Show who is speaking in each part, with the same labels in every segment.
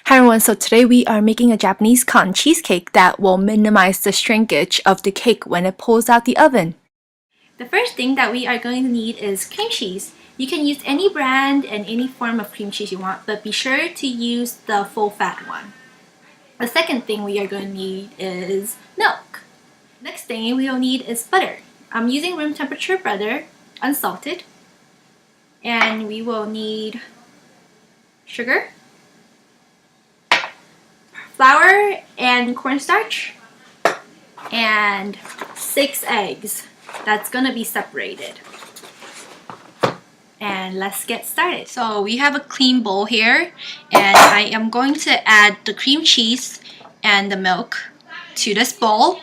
Speaker 1: Hi everyone, so today we are making a Japanese cotton cheesecake that will minimize the shrinkage of the cake when it pulls out the oven.
Speaker 2: The first thing that we are going to need is cream cheese. You can use any brand and any form of cream cheese you want, but be sure to use the full fat one. The second thing we are going to need is milk. Next thing we will need is butter. I'm using room temperature butter, unsalted. And we will need sugar, flour and cornstarch, and 6 eggs. That's gonna be separated. And let's get started. So we have a clean bowl here, and I am going to add the cream cheese and the milk to this bowl.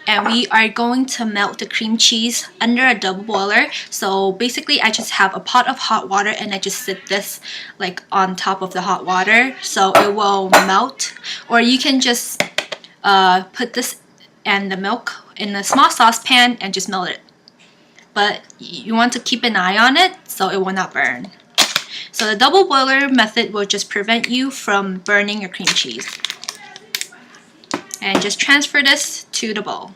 Speaker 2: And we are going to melt the cream cheese under a double boiler. So basically I just have a pot of hot water and I just sit this like on top of the hot water so it will melt. Or you can just put this and the milk in a small saucepan and just melt it. But you want to keep an eye on it so it will not burn. So the double boiler method will just prevent you from burning your cream cheese. And just transfer this to the bowl.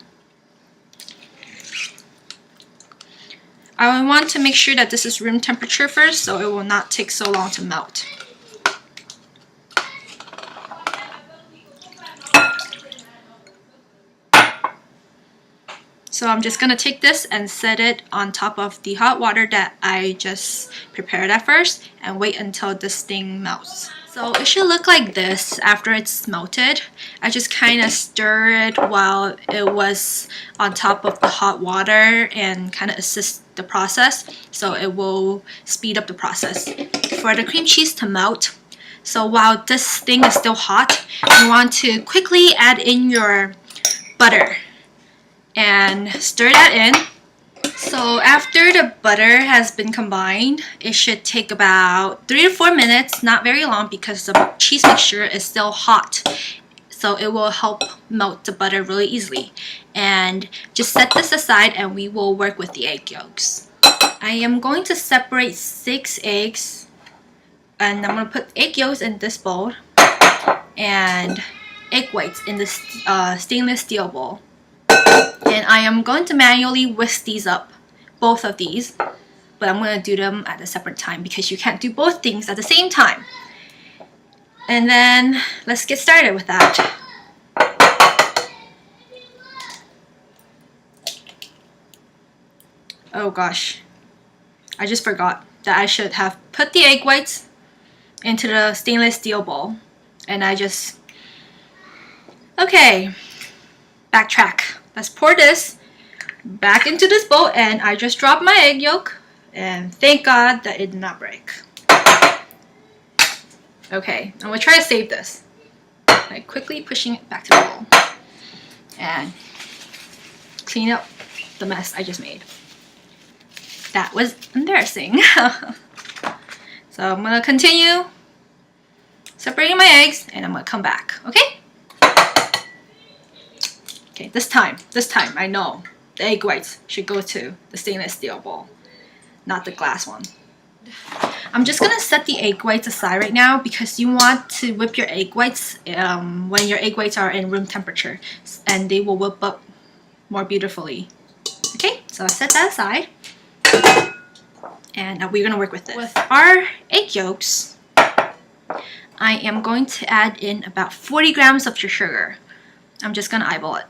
Speaker 2: I want to make sure that this is room temperature first so it will not take so long to melt. So I'm just going to take this and set it on top of the hot water that I just prepared at first and wait until this thing melts. So it should look like this after it's melted. I just kind of stir it while it was on top of the hot water and kind of assist the process so it will speed up the process. For the cream cheese to melt, so while this thing is still hot, you want to quickly add in your butter and stir that in. So after the butter has been combined, it should take about 3 to 4 minutes, not very long because the cheese mixture is still hot. So it will help melt the butter really easily. And just set this aside and we will work with the egg yolks. I am going to separate 6 eggs and I'm going to put egg yolks in this bowl and egg whites in this stainless steel bowl. And I am going to manually whisk these up, both of these, but I'm going to do them at a separate time because you can't do both things at the same time. And then let's get started with that. Oh gosh, I just forgot that I should have put the egg whites into the stainless steel bowl and okay, backtrack. Let's pour this back into this bowl and I just dropped my egg yolk and thank God that it did not break. Okay, I'm gonna try to save this by quickly pushing it back to the bowl and clean up the mess I just made. That was embarrassing. So I'm gonna continue separating my eggs and I'm gonna come back, okay? Okay, this time, I know the egg whites should go to the stainless steel bowl, not the glass one. I'm just gonna set the egg whites aside right now because you want to whip your egg whites when your egg whites are in room temperature and they will whip up more beautifully. Okay, so I set that aside and now we're gonna work with it. With our egg yolks, I am going to add in about 40 grams of your sugar. I'm just gonna eyeball it.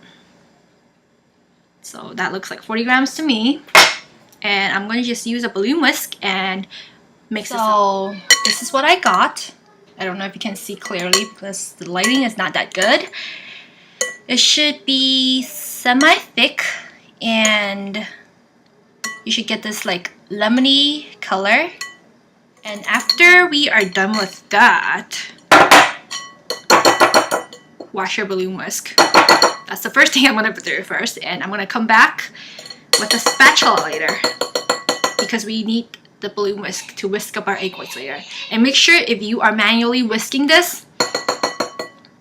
Speaker 2: So that looks like 40 grams to me. And I'm going to just use a balloon whisk and mix this up. So this is what I got. I don't know if you can see clearly because the lighting is not that good. It should be semi-thick and you should get this like lemony color. And after we are done with that, wash your balloon whisk. That's the first thing I'm going to do first, and I'm going to come back with a spatula later because we need the balloon whisk to whisk up our egg whites later. And make sure if you are manually whisking this,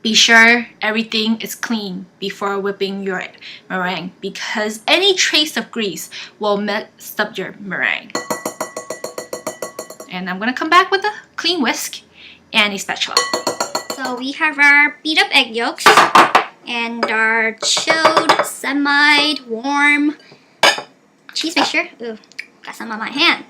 Speaker 2: be sure everything is clean before whipping your meringue because any trace of grease will mess up your meringue. And I'm going to come back with a clean whisk and a spatula. So
Speaker 3: So we have our beat up egg yolks and our chilled, semi-warm cheese mixture. Ooh, got some on my hand.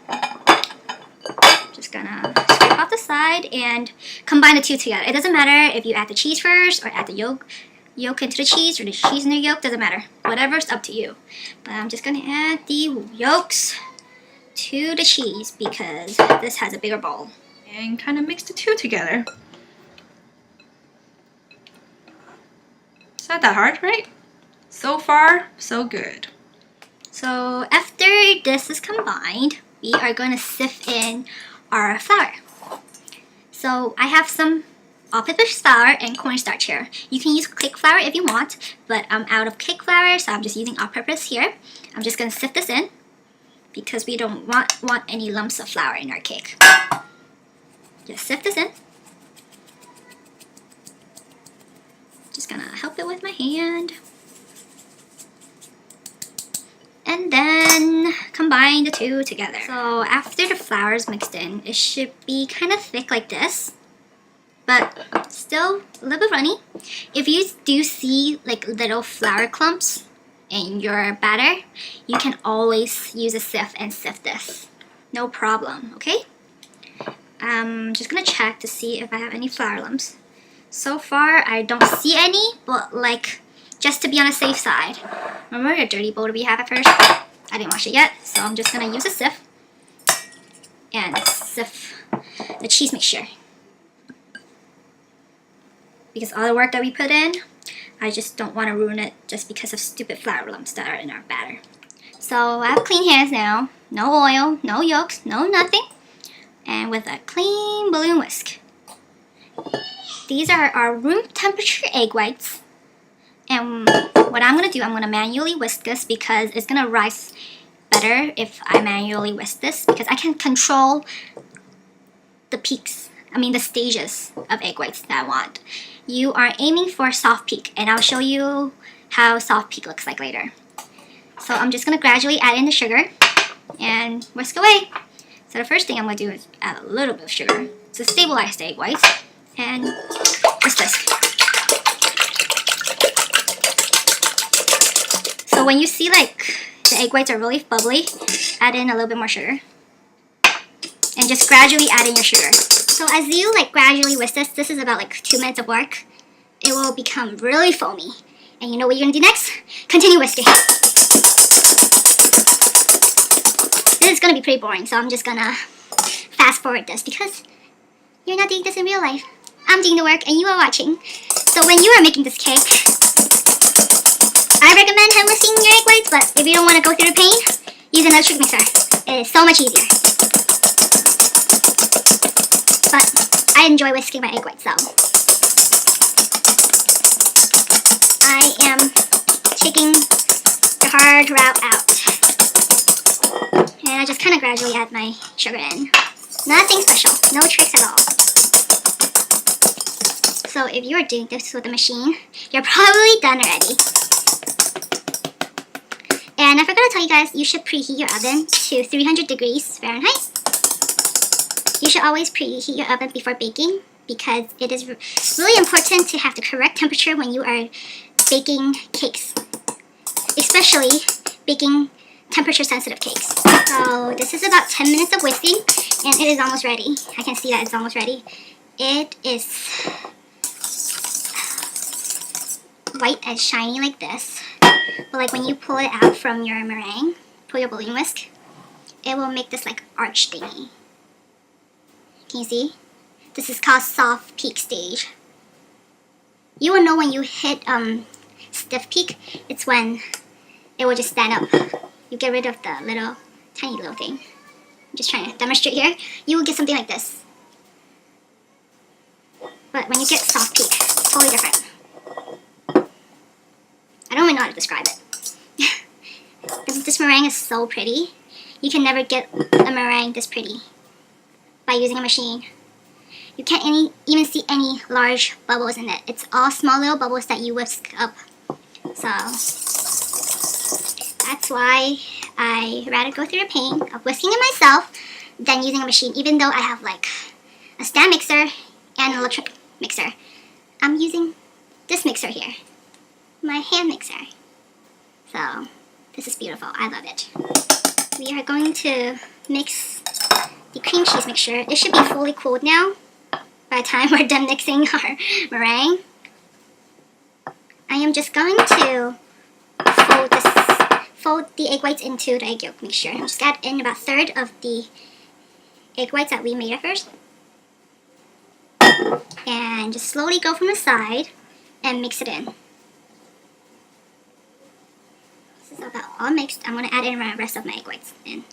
Speaker 3: Just gonna scrape off the side and combine the two together. It doesn't matter if you add the cheese first or add the yolk into the cheese or the cheese in the yolk, doesn't matter. Whatever's up to you. But I'm just gonna add the yolks to the cheese because this has a bigger bowl.
Speaker 2: And kind of mix the two together. It's not that hard, right? So far, so good.
Speaker 3: So after this is combined, we are going to sift in our flour. So I have some all-purpose flour and cornstarch here. You can use cake flour if you want, but I'm out of cake flour, so I'm just using all-purpose here. I'm just going to sift this in because we don't want any lumps of flour in our cake. Just sift this in. Just gonna help it with my hand. And then combine the two together. So after the flour is mixed in, it should be kind of thick like this, but still a little bit runny. If you do see like little flour clumps in your batter, you can always use a sieve and sift this. No problem, okay? I'm just gonna check to see if I have any flour lumps. So far, I don't see any, but like, just to be on the safe side. Remember the dirty bowl that we have at first? I didn't wash it yet, so I'm just gonna use a sieve and sift the cheese mixture. Because all the work that we put in, I just don't want to ruin it just because of stupid flour lumps that are in our batter. So I have clean hands now. No oil, no yolks, no nothing. And with a clean balloon whisk. These are our room temperature egg whites. And what I'm going to do, I'm going to manually whisk this because it's going to rise better if I manually whisk this because I can control the peaks, the stages of egg whites that I want. You are aiming for soft peak, and I'll show you how soft peak looks like later. So I'm just going to gradually add in the sugar and whisk away. So the first thing I'm going to do is add a little bit of sugar to stabilize the egg whites and just whisk. So when you see like the egg whites are really bubbly, add in a little bit more sugar. And just gradually add in your sugar. So as you like gradually whisk this is about like 2 minutes of work. It will become really foamy. And you know what you're gonna do next? Continue whisking. This is gonna be pretty boring, so I'm just gonna fast forward this because you're not doing this in real life. I'm doing the work and you are watching. So when you are making this cake, I recommend hand whisking your egg whites, but if you don't want to go through the pain, use an electric mixer. It is so much easier. But I enjoy whisking my egg whites, so I am taking the hard route out. And I just kind of gradually add my sugar in. Nothing special, no tricks at all. So if you're doing this with a machine, you're probably done already. And I forgot to tell you guys, you should preheat your oven to 300 degrees Fahrenheit. You should always preheat your oven before baking because it is really important to have the correct temperature when you are baking cakes, especially baking temperature sensitive cakes. So this is about 10 minutes of whisking and it is almost ready. I can see that it's almost ready. It is white and shiny like this. But like when you pull it out from your meringue, pull your balloon whisk, it will make this like arch thingy. Can you see? This is called soft peak stage. You will know when you hit stiff peak, it's when it will just stand up. You get rid of the little, tiny little thing. I'm just trying to demonstrate here. You will get something like this. But when you get soft peak, it's totally different. I don't even know how to describe it. This meringue is so pretty. You can never get a meringue this pretty by using a machine. You can't even see any large bubbles in it. It's all small little bubbles that you whisk up. So that's why I rather go through the pain of whisking it myself than using a machine, even though I have like a stand mixer and an electric mixer. I'm using this mixer here, my hand mixer. So this is beautiful. I love it. We are going to mix the cream cheese mixture. It should be fully cooled now by the time we're done mixing our meringue. I am just going to fold the egg whites into the egg yolk mixture. Just add in about a third of the egg whites that we made at first. And just slowly go from the side and mix it in. This is about all mixed. I'm going to add in the rest of my egg whites in.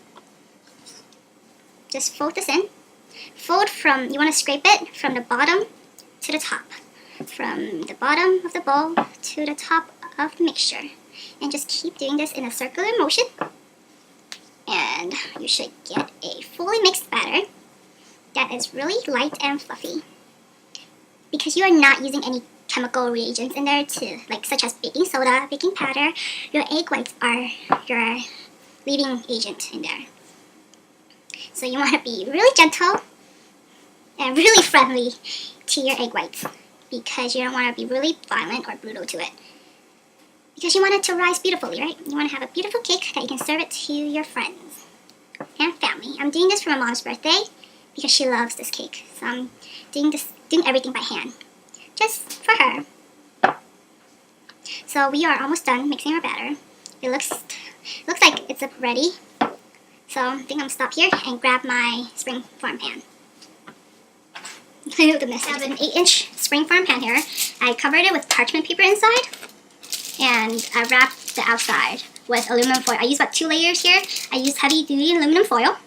Speaker 3: Just fold this in. Fold from, you want to scrape it from the bottom to the top. From the bottom of the bowl to the top of the mixture. And just keep doing this in a circular motion. And you should get a fully mixed batter that is really light and fluffy. Because you are not using any chemical reagents in there such as baking soda, baking powder, your egg whites are your leading agent in there. So you want to be really gentle and really friendly to your egg whites because you don't want to be really violent or brutal to it. Because you want it to rise beautifully, right? You want to have a beautiful cake that you can serve it to your friends and family. I'm doing this for my mom's birthday because she loves this cake. So I'm doing everything by hand, just for her. So we are almost done mixing our batter. It looks like it's ready. So I think I'm gonna stop here and grab my springform pan. I have an 8-inch springform pan here. I covered it with parchment paper inside, and I wrapped the outside with aluminum foil. I used about 2 layers here. I used heavy-duty aluminum foil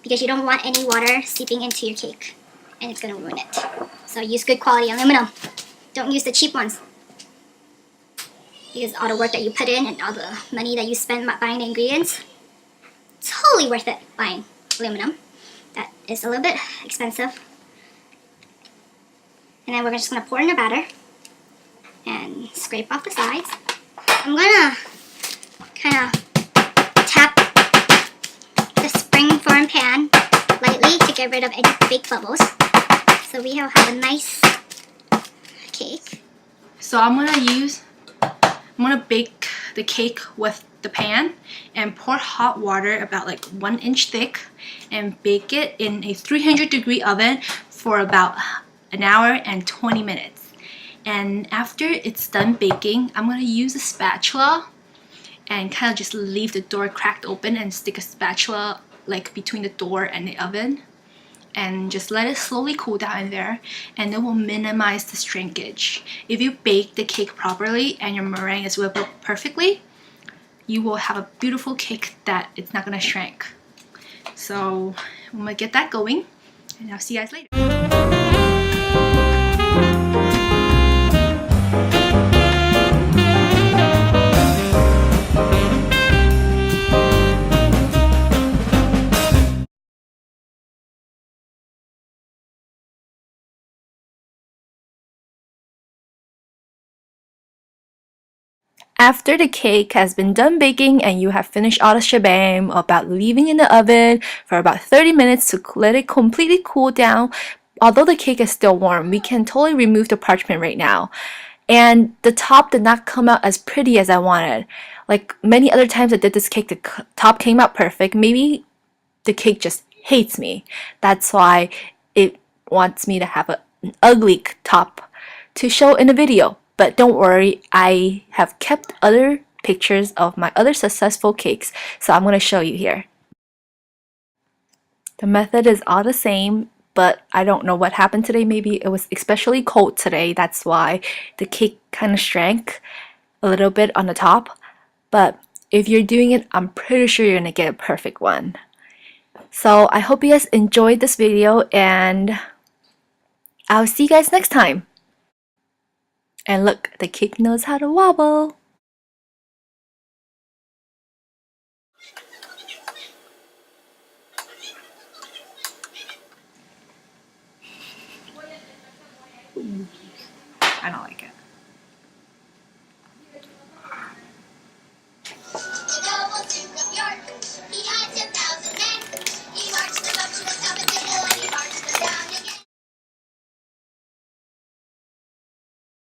Speaker 3: because you don't want any water seeping into your cake, and it's gonna ruin it. So use good quality aluminum. Don't use the cheap ones, because all the work that you put in and all the money that you spend buying the ingredients, totally worth it buying aluminum. That is a little bit expensive. And then we're just going to pour in the batter and scrape off the sides. I'm going to kind of tap the springform pan lightly to get rid of any big bubbles. So we have a nice cake.
Speaker 1: So I'm gonna bake the cake with the pan and pour hot water about like 1 inch thick and bake it in a 300-degree oven for about an hour and 20 minutes. And after it's done baking, I'm gonna use a spatula and kind of just leave the door cracked open and stick a spatula like between the door and the oven and just let it slowly cool down in there, and it will minimize the shrinkage. If you bake the cake properly and your meringue is whipped up perfectly, you will have a beautiful cake that it's not gonna shrink. So I'm gonna get that going and I'll see you guys later. After the cake has been done baking and you have finished all the shebang about leaving in the oven for about 30 minutes to let it completely cool down, although the cake is still warm, we can totally remove the parchment right now. And the top did not come out as pretty as I wanted. Like many other times I did this cake, the top came out perfect. Maybe the cake just hates me. That's why it wants me to have an ugly top to show in a video. But don't worry, I have kept other pictures of my other successful cakes, so I'm going to show you here. The method is all the same, but I don't know what happened today. Maybe it was especially cold today. That's why the cake kind of shrank a little bit on the top. But if you're doing it, I'm pretty sure you're going to get a perfect one. So I hope you guys enjoyed this video, and I'll see you guys next time. And look, the cake knows how to wobble. I don't like it.